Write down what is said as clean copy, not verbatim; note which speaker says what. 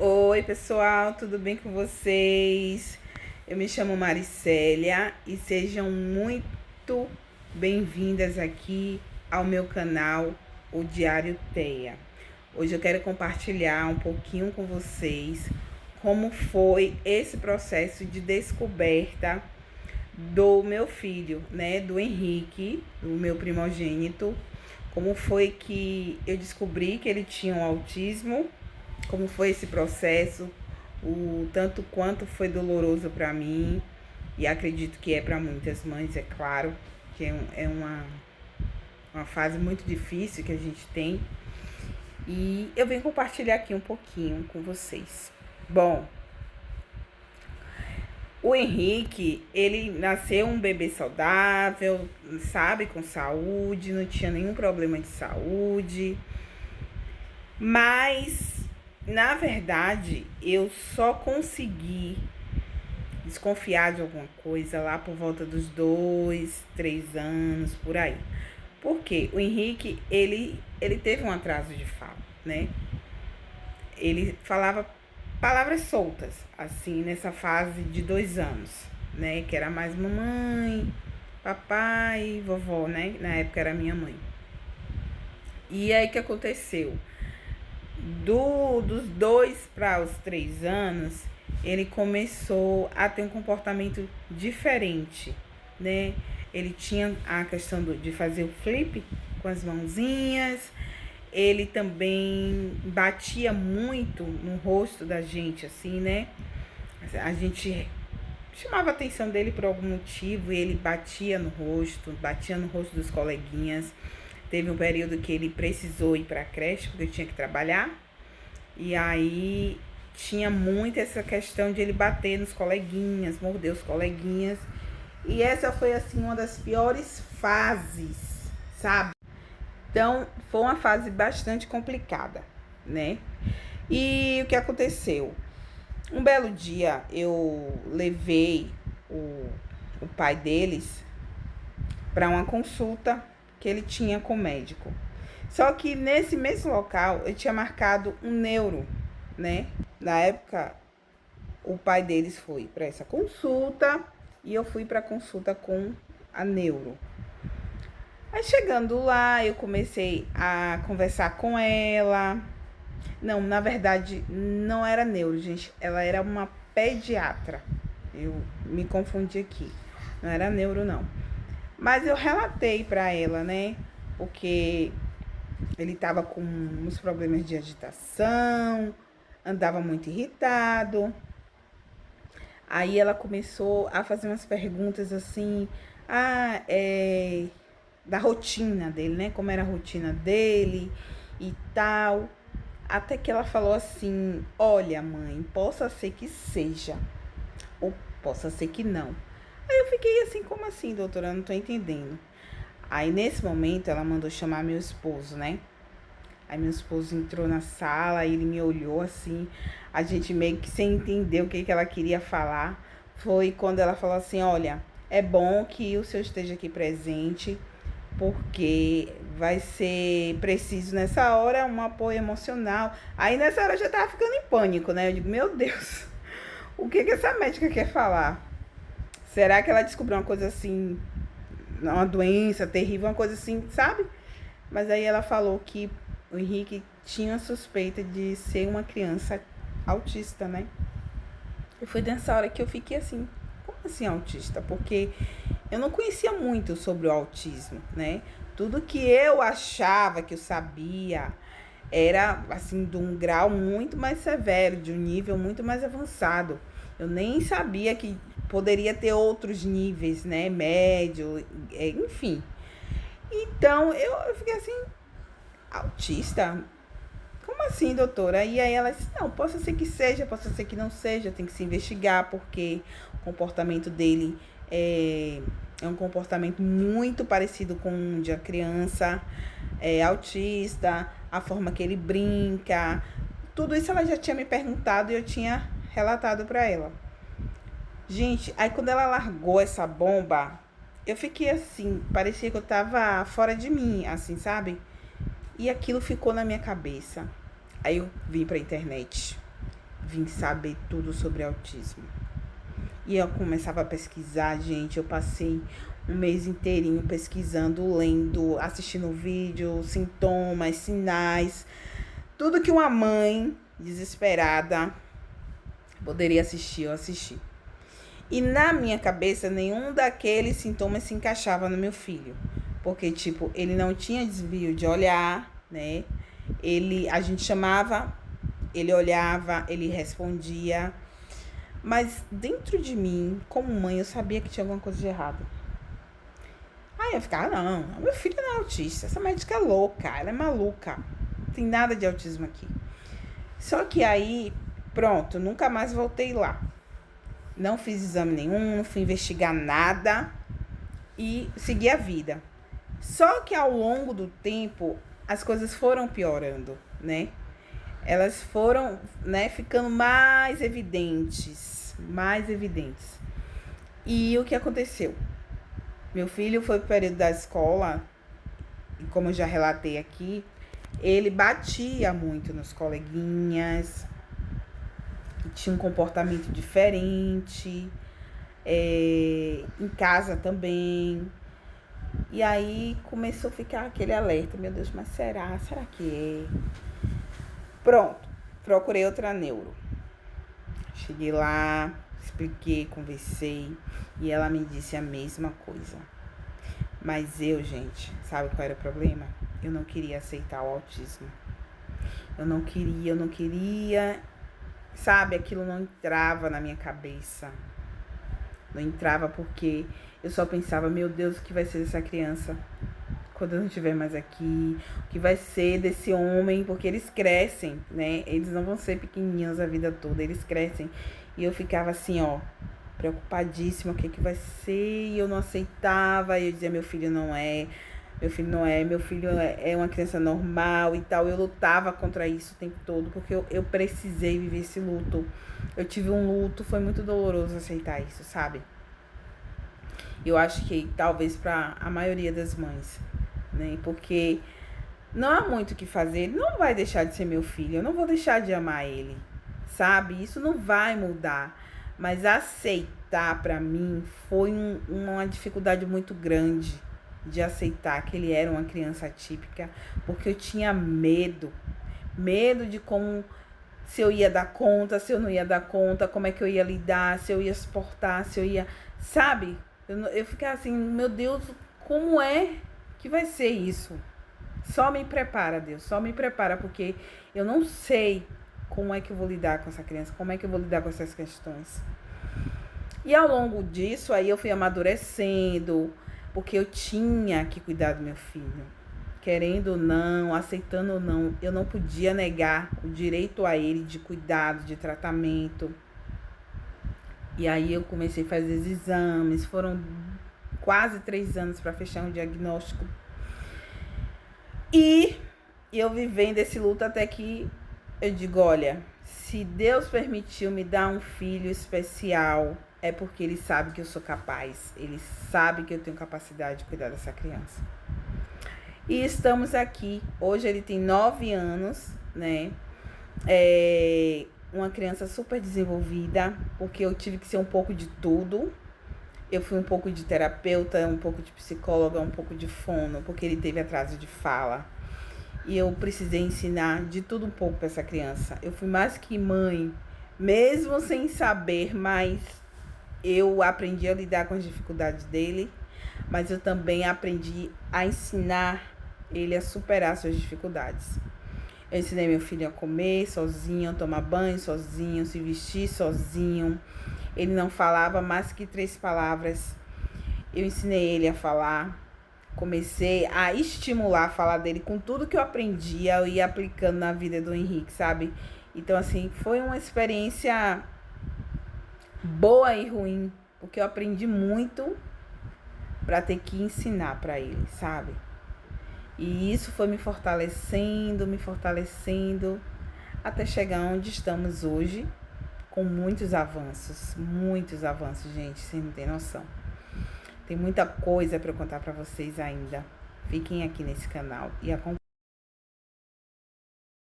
Speaker 1: Oi, pessoal, tudo bem com vocês? Eu me chamo Maricélia e sejam muito bem-vindas aqui ao meu canal, o Diário Teia. Hoje eu quero compartilhar um pouquinho com vocês como foi esse processo de descoberta do meu filho, né, do Henrique, o meu primogênito. Como foi que eu descobri que ele tinha um autismo, como foi esse processo, o tanto quanto foi doloroso para mim, e acredito que é para muitas mães, é claro, que é uma fase muito difícil que a gente tem. E eu venho compartilhar aqui um pouquinho com vocês. Bom, o Henrique, ele nasceu um bebê saudável, sabe, com saúde, não tinha nenhum problema de saúde. Mas, na verdade, eu só consegui desconfiar de alguma coisa lá por volta dos 2, 3 anos, por aí. Porque o Henrique, ele teve um atraso de fala, né? Ele falava palavras soltas, assim, nessa fase de 2 anos, né? Que era mais mamãe, papai, vovó, né? Na época era minha mãe. E aí, o que aconteceu? Dos 2 para os 3 anos, ele começou a ter um comportamento diferente, né? Ele tinha a questão de fazer o flip com as mãozinhas. Ele também batia muito no rosto da gente, assim, né? A gente chamava a atenção dele por algum motivo e ele batia no rosto dos coleguinhas. Teve um período que ele precisou ir para a creche porque eu tinha que trabalhar. E aí tinha muito essa questão de ele bater nos coleguinhas, morder os coleguinhas. E essa foi assim uma das piores fases, sabe? Então foi uma fase bastante complicada, né? E o que aconteceu? Um belo dia eu levei o pai deles para uma consulta que ele tinha com o médico. Só que nesse mesmo local eu tinha marcado um neuro, né? Na época, o pai deles foi para essa consulta e eu fui para a consulta com a neuro. Aí chegando lá, eu comecei a conversar com ela. Não, na verdade, não era neuro, gente. Ela era uma pediatra. Eu me confundi aqui. Não era neuro, não. Mas eu relatei para ela, né? Porque ele estava com uns problemas de agitação, andava muito irritado. Aí ela começou a fazer umas perguntas assim, da rotina dele, né? Como era a rotina dele e tal. Até que ela falou assim: olha, mãe, possa ser que seja, ou possa ser que não. Aí eu fiquei assim, como assim, doutora? Eu não tô entendendo. Aí nesse momento ela mandou chamar meu esposo, né? Aí meu esposo entrou na sala, ele me olhou assim, a gente meio que sem entender o que ela queria falar. Foi quando ela falou assim: olha, é bom que o senhor esteja aqui presente, porque vai ser preciso nessa hora um apoio emocional. Aí nessa hora eu já tava ficando em pânico, né? Eu digo, meu Deus, o que essa médica quer falar? Será que ela descobriu uma coisa assim, uma doença terrível, uma coisa assim, sabe? Mas aí ela falou que o Henrique tinha suspeita de ser uma criança autista, né? E foi nessa hora que eu fiquei assim, como assim autista? Porque eu não conhecia muito sobre o autismo, né? Tudo que eu achava que eu sabia era, assim, de um grau muito mais severo, de um nível muito mais avançado. Eu nem sabia que poderia ter outros níveis, né? Médio, enfim. Então, eu fiquei assim, autista? Como assim, doutora? E aí ela disse, não, possa ser que seja, possa ser que não seja, tem que se investigar, porque o comportamento dele é um comportamento muito parecido com o de uma criança autista, a forma que ele brinca, tudo isso ela já tinha me perguntado e eu tinha relatado para ela. Gente, aí quando ela largou essa bomba, eu fiquei assim, parecia que eu tava fora de mim, assim, sabe? E aquilo ficou na minha cabeça. Aí eu vim pra internet. vim saber tudo sobre autismo. E eu começava a pesquisar, gente. Eu passei um mês inteirinho pesquisando, lendo, assistindo vídeo, sintomas, sinais, tudo que uma mãe desesperada poderia assistir, eu assisti. E na minha cabeça, nenhum daqueles sintomas se encaixava no meu filho. Porque, tipo, ele não tinha desvio de olhar, né? A gente chamava, ele olhava, ele respondia. Mas dentro de mim, como mãe, eu sabia que tinha alguma coisa de errado. Aí eu ficava, não, meu filho não é autista, essa médica é louca, ela é maluca. Não tem nada de autismo aqui. Só que aí, pronto, nunca mais voltei lá. Não fiz exame nenhum, não fui investigar nada e segui a vida. Só que ao longo do tempo, as coisas foram piorando, né? Elas foram, né, ficando mais evidentes. E o que aconteceu? Meu filho foi pro período da escola, e como eu já relatei aqui, ele batia muito nos coleguinhas, tinha um comportamento diferente, em casa também. E aí começou a ficar aquele alerta, meu Deus, mas será que é? Pronto, procurei outra neuro. Cheguei lá, expliquei, conversei e ela me disse a mesma coisa. Mas eu, gente, sabe qual era o problema? Eu não queria aceitar o autismo. Eu não queria, sabe? Aquilo não entrava na minha cabeça. Não entrava porque eu só pensava, meu Deus, o que vai ser dessa criança quando eu não estiver mais aqui? O que vai ser desse homem? Porque eles crescem, né? Eles não vão ser pequenininhos a vida toda, eles crescem. E eu ficava assim, ó, preocupadíssima, o que vai ser? E eu não aceitava, e eu dizia, meu filho não é, meu filho é uma criança normal e tal. Eu lutava contra isso o tempo todo, porque eu precisei viver esse luto. Eu tive um luto, foi muito doloroso aceitar isso, sabe? Eu acho que talvez para a maioria das mães, né? Porque não há muito o que fazer, ele não vai deixar de ser meu filho, eu não vou deixar de amar ele, sabe? Isso não vai mudar, mas aceitar para mim foi uma dificuldade muito grande de aceitar que ele era uma criança atípica, porque eu tinha medo de como, se eu ia dar conta, se eu não ia dar conta, como é que eu ia lidar, se eu ia suportar, se eu ia, sabe? Eu ficava assim, meu Deus, como é que vai ser isso? Só me prepara, Deus, só me prepara, porque eu não sei como é que eu vou lidar com essa criança, como é que eu vou lidar com essas questões. E ao longo disso, aí eu fui amadurecendo, porque eu tinha que cuidar do meu filho. Querendo ou não, aceitando ou não, eu não podia negar o direito a ele de cuidado, de tratamento. E aí eu comecei a fazer os exames, foram quase 3 anos para fechar um diagnóstico. E eu vivendo esse luto até que eu digo, olha, se Deus permitiu me dar um filho especial, é porque Ele sabe que eu sou capaz, Ele sabe que eu tenho capacidade de cuidar dessa criança. E estamos aqui, hoje ele tem 9 anos, né? Uma criança super desenvolvida, porque eu tive que ser um pouco de tudo. Eu fui um pouco de terapeuta, um pouco de psicóloga, um pouco de fono, porque ele teve atraso de fala. E eu precisei ensinar de tudo um pouco para essa criança. Eu fui mais que mãe, mesmo sem saber, mas eu aprendi a lidar com as dificuldades dele, mas eu também aprendi a ensinar ele a superar suas dificuldades. Eu ensinei meu filho a comer sozinho, tomar banho sozinho, se vestir sozinho. Ele não falava mais que 3 palavras. Eu ensinei ele a falar. Comecei a estimular a falar dele com tudo que eu aprendia, eu ia aplicando na vida do Henrique, sabe? Então, assim, foi uma experiência boa e ruim, porque eu aprendi muito para ter que ensinar para ele, sabe? E isso foi me fortalecendo, até chegar onde estamos hoje, com muitos avanços, gente, vocês não tem noção. Tem muita coisa para eu contar para vocês ainda. Fiquem aqui nesse canal e acompanhem.